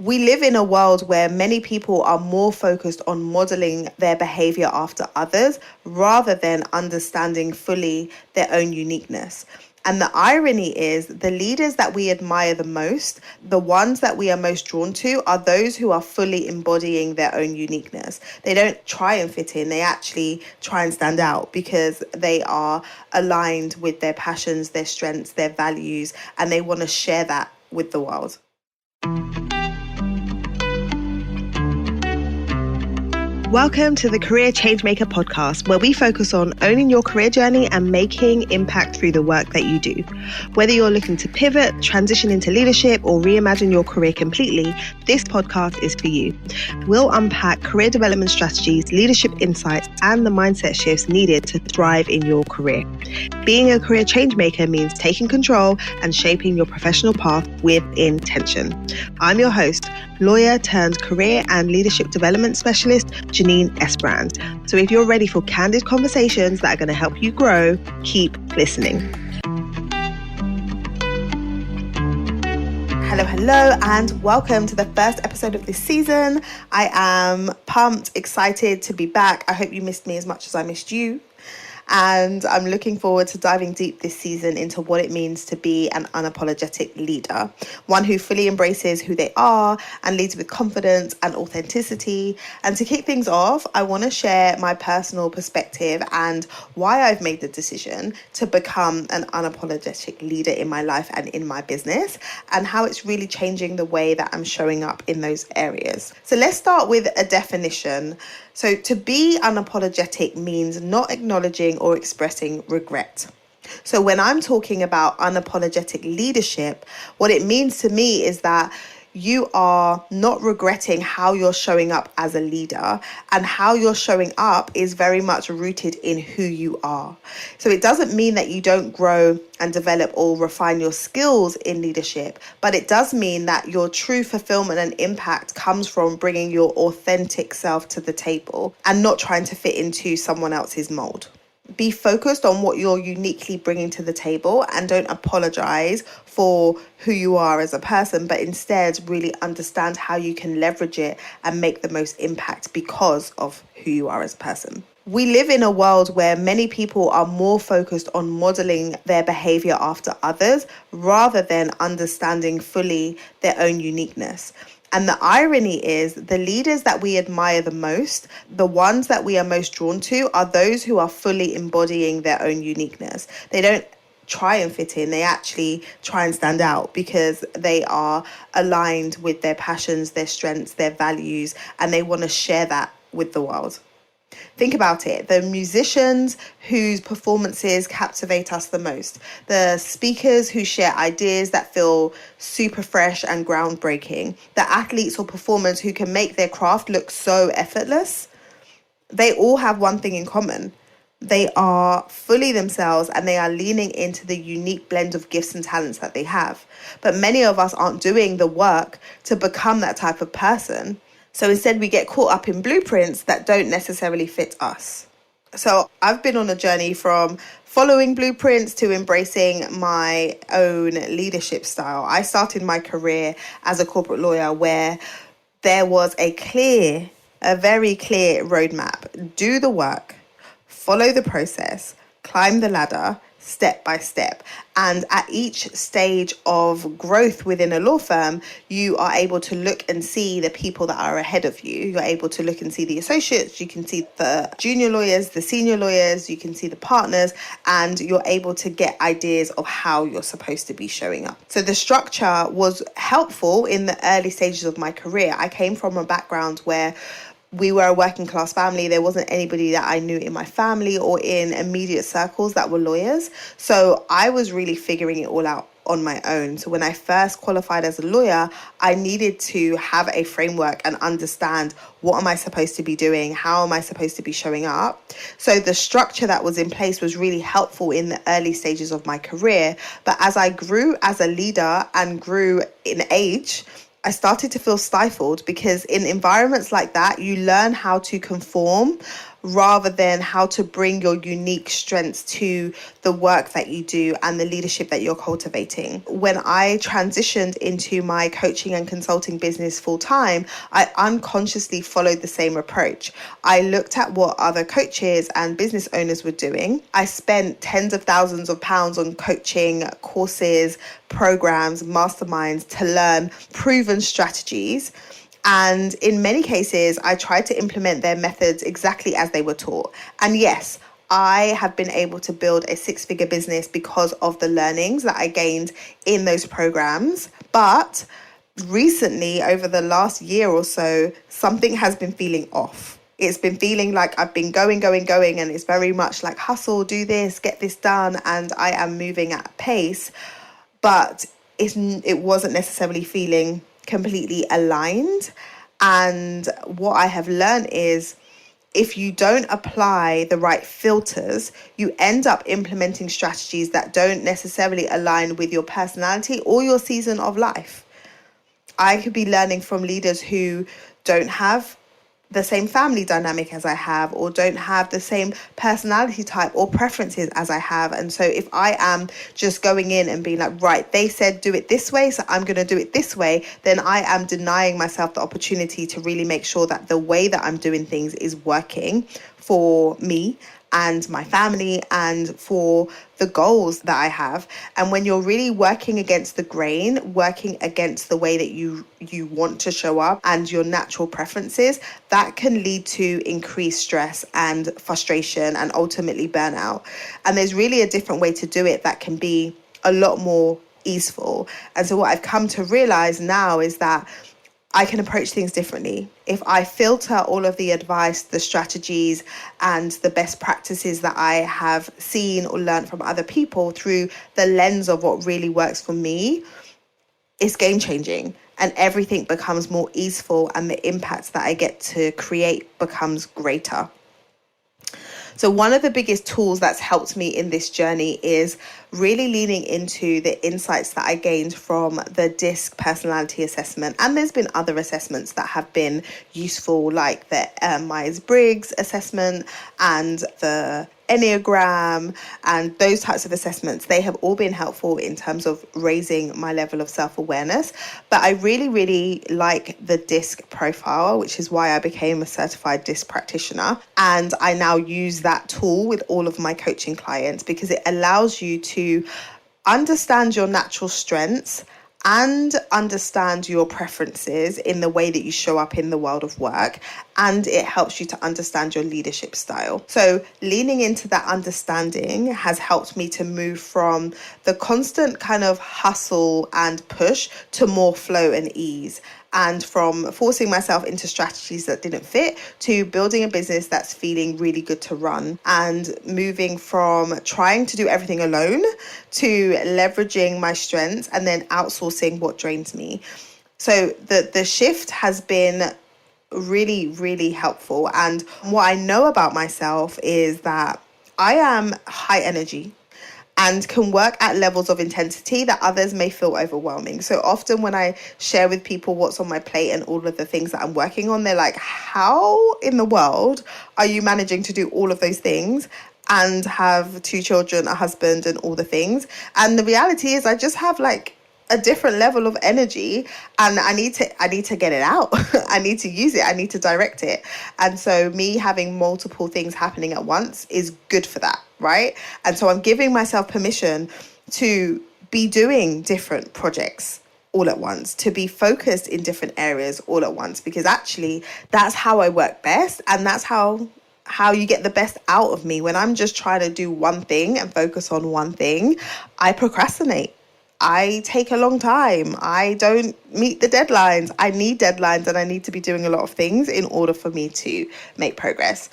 We live in a world where many people are more focused on modeling their behavior after others rather than understanding fully their own uniqueness. And the irony is the leaders that we admire the most, the ones that we are most drawn to, are those who are fully embodying their own uniqueness. They don't try and fit in, they actually try and stand out because they are aligned with their passions, their strengths, their values, and they want to share that with the world. Welcome to the Career Changemaker podcast, where we focus on owning your career journey and making impact through the work that you do. Whether you're looking to pivot, transition into leadership, or reimagine your career completely, this podcast is for you. We'll unpack career development strategies, leadership insights, and the mindset shifts needed to thrive in your career. Being a career changemaker means taking control and shaping your professional path with intention. I'm your host, lawyer turned career and leadership development specialist, Janine Esperand. So if you're ready for candid conversations that are going to help you grow, keep listening. Hello, and welcome to the first episode of this season. I am pumped, excited to be back. I hope you missed me as much as I missed you. And I'm looking forward to diving deep this season into what it means to be an unapologetic leader, one who fully embraces who they are and leads with confidence and authenticity. And to kick things off, I want to share my personal perspective and why I've made the decision to become an unapologetic leader in my life and in my business, and how it's really changing the way that I'm showing up in those areas. So let's start with a definition. So to be unapologetic means not acknowledging or expressing regret. So when I'm talking about unapologetic leadership, what it means to me is that you are not regretting how you're showing up as a leader, and how you're showing up is very much rooted in who you are. So it doesn't mean that you don't grow and develop or refine your skills in leadership, but it does mean that your true fulfillment and impact comes from bringing your authentic self to the table and not trying to fit into someone else's mold. Be focused on what you're uniquely bringing to the table, and don't apologize for who you are as a person, but instead really understand how you can leverage it and make the most impact because of who you are as a person. We live in a world where many people are more focused on modeling their behavior after others rather than understanding fully their own uniqueness. And the irony is the leaders that we admire the most, the ones that we are most drawn to, are those who are fully embodying their own uniqueness. They don't try and fit in, they actually try and stand out because they are aligned with their passions, their strengths, their values, and they want to share that with the world. Think about it. The musicians whose performances captivate us the most, the speakers who share ideas that feel super fresh and groundbreaking, the athletes or performers who can make their craft look so effortless, they all have one thing in common. They are fully themselves and they are leaning into the unique blend of gifts and talents that they have. But many of us aren't doing the work to become that type of person. So instead we get caught up in blueprints that don't necessarily fit us. So I've been on a journey from following blueprints to embracing my own leadership style. I started my career as a corporate lawyer where there was a very clear roadmap. Do the work, follow the process, climb the ladder, step by step. And at each stage of growth within a law firm, you are able to look and see the people that are ahead of you. You're able to look and see the associates, you can see the junior lawyers, the senior lawyers, you can see the partners, and you're able to get ideas of how you're supposed to be showing up. So the structure was helpful in the early stages of my career. I came from a background where we were a working class family. There wasn't anybody that I knew in my family or in immediate circles that were lawyers. So I was really figuring it all out on my own. So when I first qualified as a lawyer, I needed to have a framework and understand, what am I supposed to be doing? How am I supposed to be showing up? So the structure that was in place was really helpful in the early stages of my career. But as I grew as a leader and grew in age, I started to feel stifled, because in environments like that, you learn how to conform rather than how to bring your unique strengths to the work that you do and the leadership that you're cultivating. When I transitioned into my coaching and consulting business full time, I unconsciously followed the same approach. I looked at what other coaches and business owners were doing. I spent tens of thousands of pounds on coaching courses, programs, masterminds to learn proven strategies. And in many cases, I tried to implement their methods exactly as they were taught. And yes, I have been able to build a six-figure business because of the learnings that I gained in those programs. But recently, over the last year or so, something has been feeling off. It's been feeling like I've been going, and it's very much like hustle, do this, get this done. And I am moving at a pace, but it wasn't necessarily feeling completely aligned. And what I have learned is if you don't apply the right filters, you end up implementing strategies that don't necessarily align with your personality or your season of life. I could be learning from leaders who don't have the same family dynamic as I have, or don't have the same personality type or preferences as I have. And so if I am just going in and being like, right, they said do it this way, so I'm going to do it this way, then I am denying myself the opportunity to really make sure that the way that I'm doing things is working for me and my family and for the goals that I have. And when you're really working against the grain, working against the way that you want to show up and your natural preferences, that can lead to increased stress and frustration and ultimately burnout. And there's really a different way to do it that can be a lot more easeful. And so what I've come to realize now is that I can approach things differently. If I filter all of the advice, the strategies, and the best practices that I have seen or learned from other people through the lens of what really works for me, it's game changing, and everything becomes more easeful, and the impact that I get to create becomes greater. So one of the biggest tools that's helped me in this journey is really leaning into the insights that I gained from the DISC personality assessment. And there's been other assessments that have been useful, like the Myers-Briggs assessment and the Enneagram and those types of assessments. They have all been helpful in terms of raising my level of self-awareness. But I really, really like the DISC profile, which is why I became a certified DISC practitioner. And I now use that tool with all of my coaching clients because it allows you to understand your natural strengths and understand your preferences in the way that you show up in the world of work. And it helps you to understand your leadership style. So leaning into that understanding has helped me to move from the constant kind of hustle and push to more flow and ease. And from forcing myself into strategies that didn't fit to building a business that's feeling really good to run, and moving from trying to do everything alone to leveraging my strengths and then outsourcing what drains me. So the shift has been really, really helpful. And what I know about myself is that I am high energy and can work at levels of intensity that others may feel overwhelming. So often when I share with people what's on my plate and all of the things that I'm working on, they're like, how in the world are you managing to do all of those things and have 2 children, a husband, and all the things? And the reality is I just have like a different level of energy, and I need to get it out. I need to use it. I need to direct it. And so me having multiple things happening at once is good for that, right? And so I'm giving myself permission to be doing different projects all at once, to be focused in different areas all at once, because actually that's how I work best, and that's how you get the best out of me. When I'm just trying to do one thing and focus on one thing, I procrastinate. I take a long time. I don't meet the deadlines. I need deadlines, and I need to be doing a lot of things in order for me to make progress.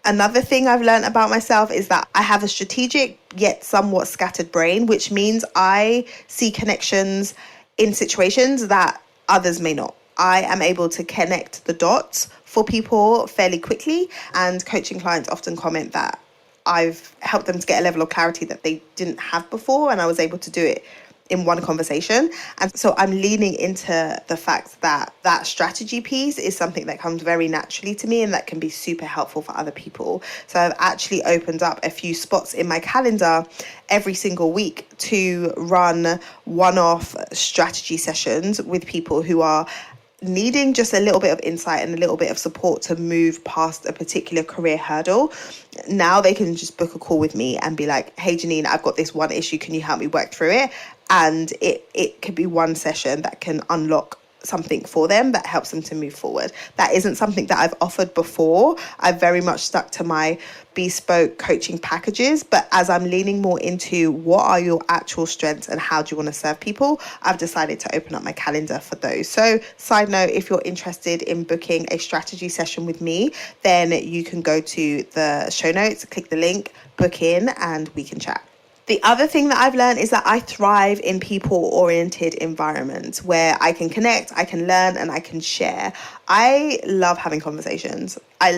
Another thing I've learned about myself is that I have a strategic yet somewhat scattered brain, which means I see connections in situations that others may not. I am able to connect the dots for people fairly quickly, and coaching clients often comment that I've helped them to get a level of clarity that they didn't have before, and I was able to do it in one conversation. And so I'm leaning into the fact that that strategy piece is something that comes very naturally to me and that can be super helpful for other people. So I've actually opened up a few spots in my calendar every single week to run one-off strategy sessions with people who are needing just a little bit of insight and a little bit of support to move past a particular career hurdle. Now they can just book a call with me and be like, hey, Janine, I've got this one issue. Can you help me work through it? And it could be one session that can unlock something for them that helps them to move forward. That isn't something that I've offered before. I've very much stuck to my bespoke coaching packages, but as I'm leaning more into what are your actual strengths and how do you want to serve people, I've decided to open up my calendar for those. So side note, if you're interested in booking a strategy session with me, then you can go to the show notes, click the link, book in, and we can chat. The other thing that I've learned is that I thrive in people-oriented environments where I can connect, I can learn, and I can share. I love having conversations. I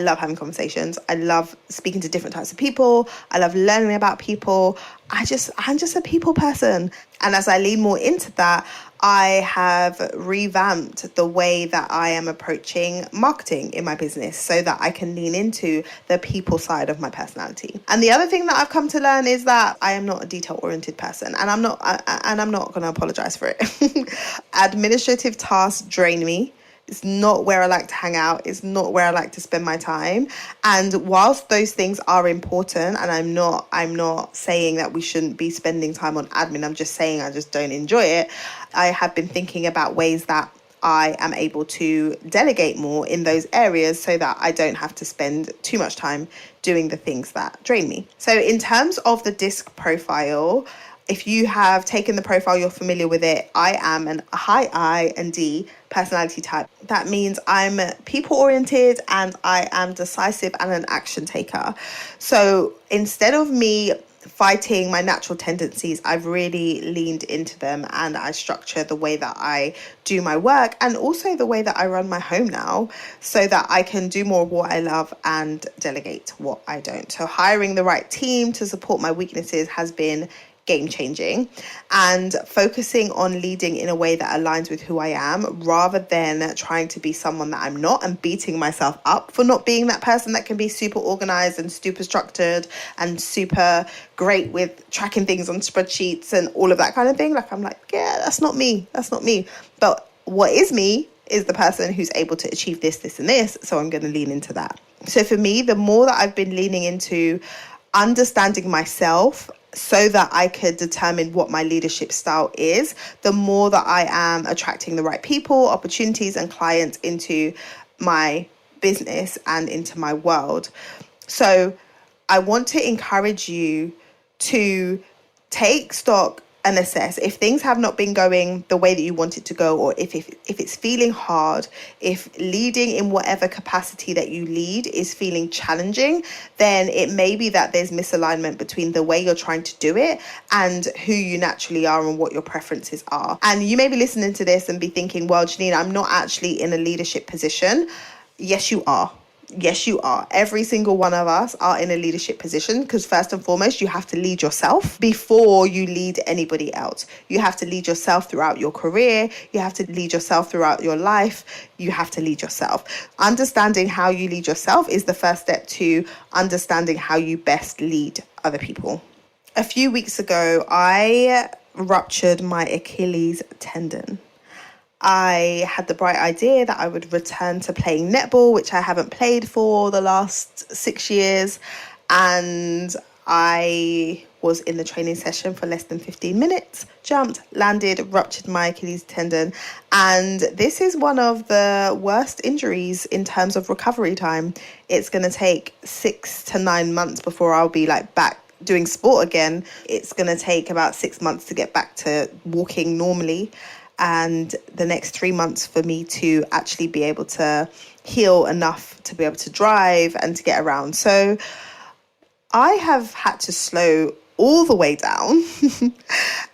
love speaking to different types of people. I love learning about people. I'm just a people person. And as I lean more into that, I have revamped the way that I am approaching marketing in my business so that I can lean into the people side of my personality. And the other thing that I've come to learn is that I am not a detail-oriented person, and I'm not going to apologize for it. Administrative tasks drain me. It's not where I like to hang out. It's not where I like to spend my time. And whilst those things are important, and I'm not saying that we shouldn't be spending time on admin, I'm just saying I just don't enjoy it. I have been thinking about ways that I am able to delegate more in those areas so that I don't have to spend too much time doing the things that drain me. So in terms of the DISC profile, if you have taken the profile, you're familiar with it. I am an high I and D personality type. That means I'm people oriented and I am decisive and an action taker. So instead of me fighting my natural tendencies, I've really leaned into them, and I structure the way that I do my work and also the way that I run my home now so that I can do more of what I love and delegate what I don't. So hiring the right team to support my weaknesses has been game changing, and focusing on leading in a way that aligns with who I am rather than trying to be someone that I'm not and beating myself up for not being that person that can be super organized and super structured and super great with tracking things on spreadsheets and all of that kind of thing. Like, I'm like, yeah, that's not me. But what is me is the person who's able to achieve this, this, and this. So I'm going to lean into that. So for me, the more that I've been leaning into understanding myself so that I could determine what my leadership style is, the more that I am attracting the right people, opportunities, and clients into my business and into my world. So I want to encourage you to take stock and assess if things have not been going the way that you want it to go, or if it's feeling hard, if leading in whatever capacity that you lead is feeling challenging, then it may be that there's misalignment between the way you're trying to do it and who you naturally are and what your preferences are. And you may be listening to this and be thinking, well, Janine, I'm not actually in a leadership position. Yes, you are. Yes, you are. Every single one of us are in a leadership position because first and foremost, you have to lead yourself before you lead anybody else. You have to lead yourself throughout your career. You have to lead yourself throughout your life. You have to lead yourself. Understanding how you lead yourself is the first step to understanding how you best lead other people. A few weeks ago, I ruptured my Achilles tendon. I had the bright idea that I would return to playing netball, which I haven't played for the last 6 years. And I was in the training session for less than 15 minutes, jumped, landed, ruptured my Achilles tendon. And this is one of the worst injuries in terms of recovery time. It's going to take 6 to 9 months before I'll be back doing sport again. It's going to take about 6 months to get back to walking normally, and the next 3 months for me to actually be able to heal enough to be able to drive and to get around. So I have had to slow all the way down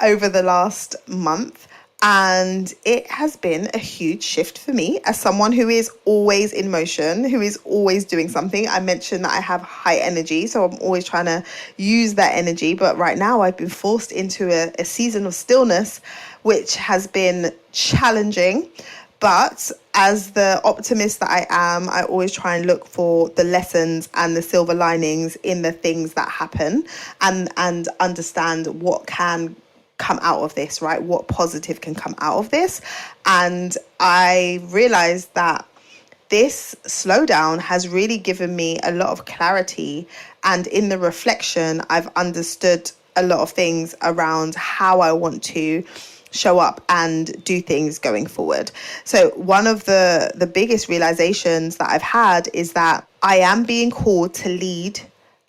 over the last month. And it has been a huge shift for me as someone who is always in motion, who is always doing something. I mentioned that I have high energy, so I'm always trying to use that energy. But right now I've been forced into a season of stillness, which has been challenging. But as the optimist that I am, I always try and look for the lessons and the silver linings in the things that happen, and understand what can come out of this, right? What positive can come out of this. And I realized that this slowdown has really given me a lot of clarity. And in the reflection, I've understood a lot of things around how I want to show up and do things going forward. So one of the biggest realizations that I've had is that I am being called to lead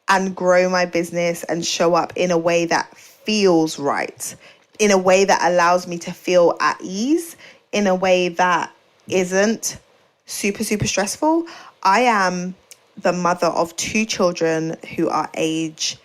and grow my business and show up in a way that feels right, in a way that allows me to feel at ease, in a way that isn't super, super stressful. I am the mother of 2 children who are age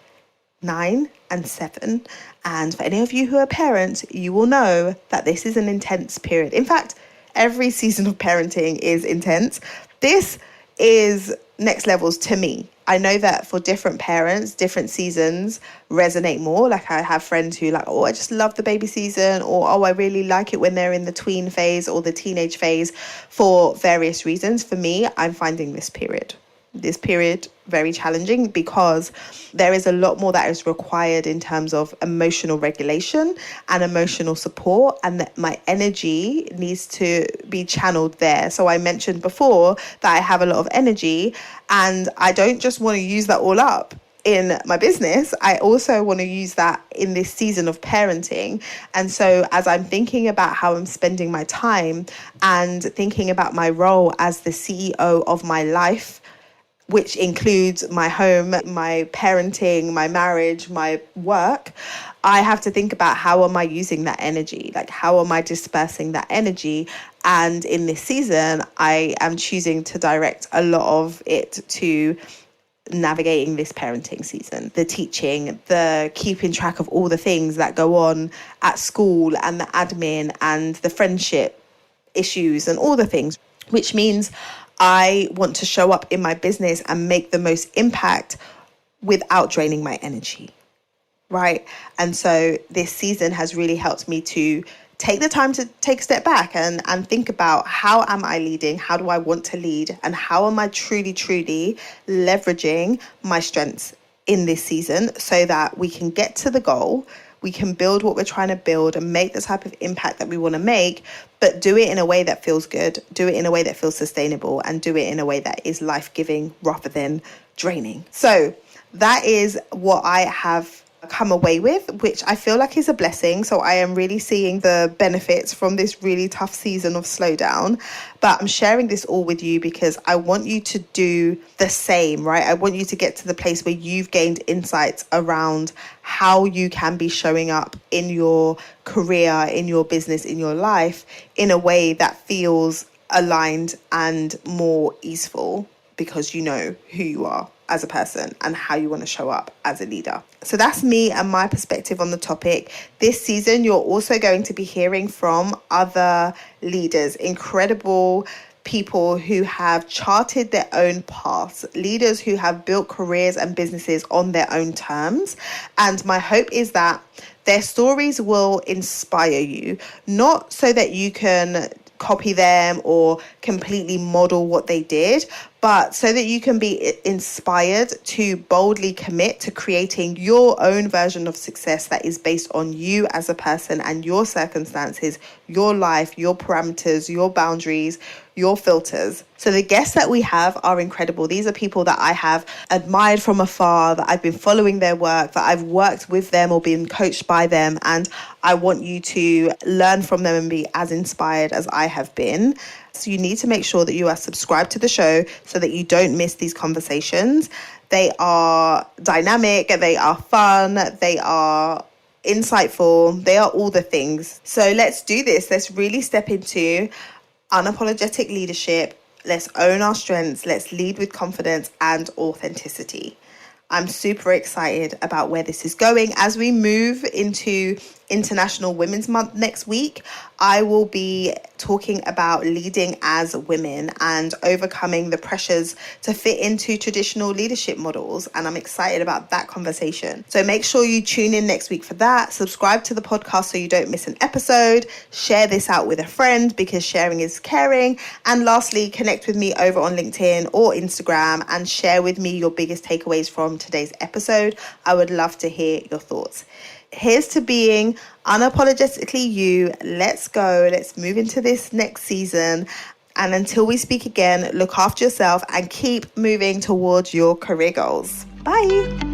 9 and 7. And for any of you who are parents, you will know that this is an intense period. In fact, every season of parenting is intense. This is next levels to me. I know that for different parents, different seasons resonate more. Like I have friends who like, oh, I just love the baby season, or oh, I really like it when they're in the tween phase or the teenage phase for various reasons. For me, I'm finding this period very challenging because there is a lot more that is required in terms of emotional regulation and emotional support, and that my energy needs to be channeled there. So I mentioned before that I have a lot of energy, and I don't just want to use that all up in my business. I also want to use that in this season of parenting. And so as I'm thinking about how I'm spending my time and thinking about my role as the CEO of my life, which includes my home, my parenting, my marriage, my work, I have to think about how am I using that energy? Like, how am I dispersing that energy? And in this season, I am choosing to direct a lot of it to navigating this parenting season, the teaching, the keeping track of all the things that go on at school, and the admin and the friendship issues and all the things, which means I want to show up in my business and make the most impact without draining my energy, right? And so this season has really helped me to take the time to take a step back and think about, how am I leading? How do I want to lead? And how am I truly, truly leveraging my strengths in this season so that we can get to the goal, we can build what we're trying to build and make the type of impact that we want to make, but do it in a way that feels good, do it in a way that feels sustainable, and do it in a way that is life-giving rather than draining. So that is what I have come away with, which I feel like is a blessing. So I am really seeing the benefits from this really tough season of slowdown. But I'm sharing this all with you because I want you to do the same, right? I want you to get to the place where you've gained insights around how you can be showing up in your career, in your business, in your life in a way that feels aligned and more easeful, because you know who you are as a person and how you want to show up as a leader. So that's me and my perspective on the topic. This season, you're also going to be hearing from other leaders, incredible people who have charted their own paths, leaders who have built careers and businesses on their own terms. And my hope is that their stories will inspire you, not so that you can copy them or completely model what they did, but so that you can be inspired to boldly commit to creating your own version of success that is based on you as a person and your circumstances, your life, your parameters, your boundaries, your filters. So the guests that we have are incredible. These are people that I have admired from afar, that I've been following their work, that I've worked with them or been coached by them. And I want you to learn from them and be as inspired as I have been. So you need to make sure that you are subscribed to the show so that you don't miss these conversations. They are dynamic, they are fun, they are insightful, they are all the things. So let's do this. Let's really step into unapologetic leadership. Let's own our strengths. Let's lead with confidence and authenticity. I'm super excited about where this is going as we move into International Women's Month next week, I will be talking about leading as women and overcoming the pressures to fit into traditional leadership models. And I'm excited about that conversation. So make sure you tune in next week for that. Subscribe to the podcast so you don't miss an episode. Share this out with a friend because sharing is caring. And lastly, connect with me over on LinkedIn or Instagram and share with me your biggest takeaways from today's episode. I would love to hear your thoughts. Here's to being unapologetically you. Let's go. Let's move into this next season. And until we speak again, look after yourself and keep moving towards your career goals. Bye.